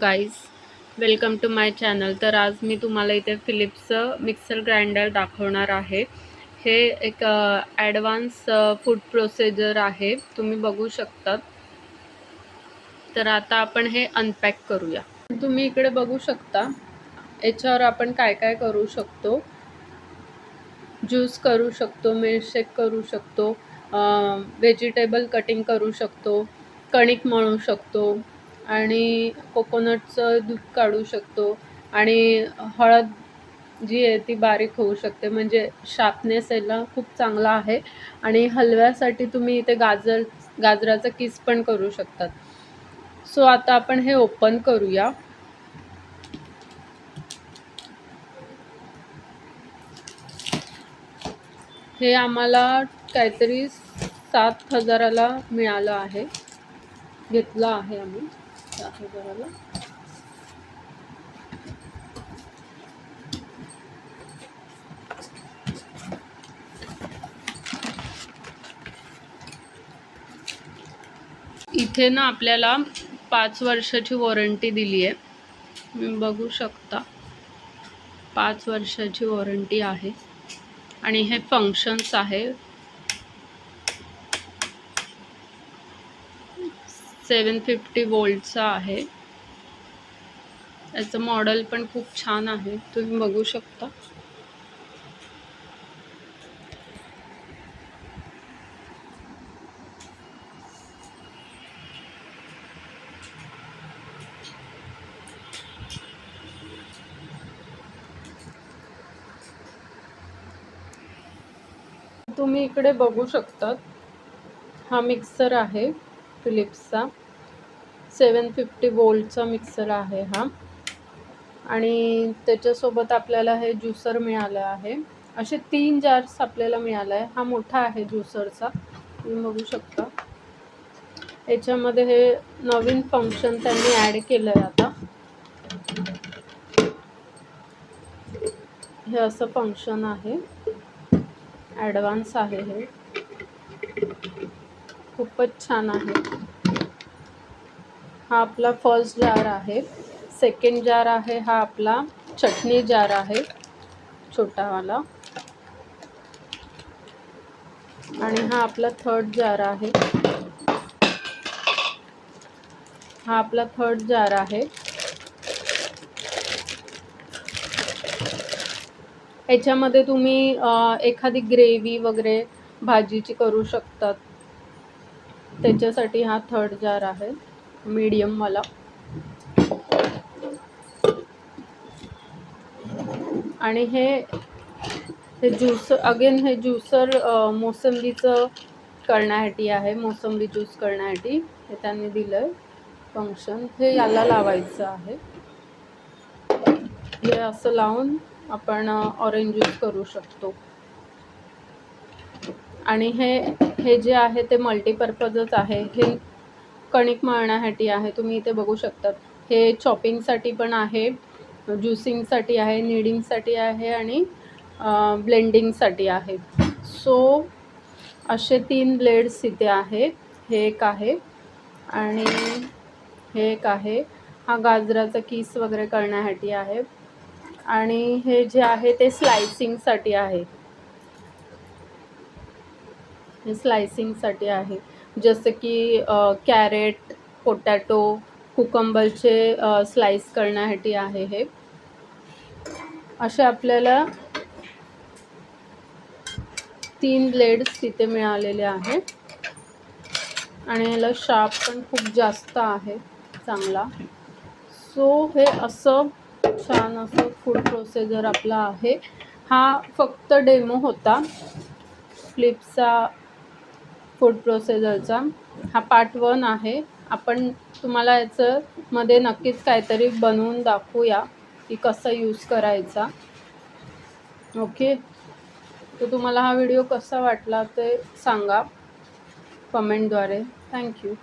Guys, welcome to my channel. तर आज मी तुम्हाला इथे फिलिप्सचं मिक्सर ग्राइंडर दाखवणार आहे. हे एक ॲडव्हान्स फूड प्रोसेसर आहे, तुम्ही बघू शकता. तर आता आपण हे अनपॅक करूया. तुम्ही इकडे बघू शकता, याच्यावर आपण काय काय करू शकतो. ज्यूस करू शकतो, मिल्कशेक करू शकतो, व्हेजिटेबल कटिंग करू शकतो, कणिक मळू शकतो आणि कोकोनटचं दूध काढू शकतो आणि हळद जी आहे ती बारीक होऊ शकते, म्हणजे शार्पनेस याला खूप चांगला आहे. आणि हलव्यासाठी तुम्ही इथे गाजराचा किस पण करू शकतात. सो आता आपण हे ओपन करूया. हे आम्हाला काहीतरी 7,000ला मिळालं आहे, घेतलं आहे आम्ही 7,000ला. इथे ना आपल्याला 5 वर्षाची वॉरंटी दिली आहे, तुम्ही बघू शकता. 5 वर्षाची वॉरंटी आहे आणि हे फंक्शन्स आहे. 750 वोल्टचा आहे. याचं मॉडेल पण खूप छान आहे, तुम्ही बघू शकता. तुम्ही इकडे बघू शकता, हा मिक्सर आहे फिलिप्सचा. 750 वोल्टचा मिक्सर आहे हा. आणि त्याच्यासोबत आपल्याला हे ज्युसर मिळालं आहे. असे 3 जार्स आपल्याला मिळालं आहे. हा मोठा आहे ज्युसरचा, तुम्ही बघू शकता. याच्यामध्ये हे नवीन फंक्शन त्यांनी ॲड केलं आहे आता. हे असं फंक्शन आहे, ॲडव्हान्स आहे. हे खूपच छान आहे. हा आपला फर्स्ट जार आहे. सेकंड जार आहे हा आपला चटणी जार आहे, छोटावाला. आणि हा आपला थर्ड जार आहे. हा आपला थर्ड जार आहे. याच्यामध्ये तुम्ही एखादी ग्रेव्ही वगैरे भाजीची करू शकतात, त्याच्यासाठी हा थर्ड जार आहे, मीडियमवाला. आणि हे ज्युसर मोसंबीचं करण्यासाठी आहे. मोसंबी ज्यूस करण्यासाठी हे त्यांनी दिलंय फंक्शन. हे याला लावायचं आहे. हे असं लावून आपण ऑरेंज ज्यूस करू शकतो. आणि हे जे आहे ते मल्टीपर्पजच आहे. हे कणिक मळण्यासाठी आहे, तुम्ही इथे बघू शकता. हे चॉपिंगसाठी पण आहे, ज्युसिंगसाठी आहे, नीडिंगसाठी आहे आणि ब्लेंडिंगसाठी आहे. सो असे 3 ब्लेड्स इथे आहेत. हे एक आहे आणि हे एक आहे. हा गाजराचा किस वगैरे करण्यासाठी आहे. आणि हे जे आहे ते स्लायसिंगसाठी आहे. हे स्लायसिंगसाठी आहे, जसं की कॅरेट, पोटॅटो, कुकंबरचे स्लाइस करण्यासाठी आहे. हे असे आपल्याला 3 ब्लेड्स तिथे मिळालेले आहेत. आणि याला शार्प पण खूप जास्त आहे, चांगला. सो हे असं छान असं फूड प्रोसेसर आपला आहे. हा फक्त डेमो होता फिलिप्सचा फूड प्रोसेसरचा. हा पार्ट 1 आहे. आपण तुम्हाला याचं मध्ये नक्कीच काहीतरी बनवून दाखवूया की कसं यूज करायचा. ओके, तर तुम्हाला हा व्हिडिओ कसा वाटला ते सांगा कमेंटद्वारे. थँक्यू.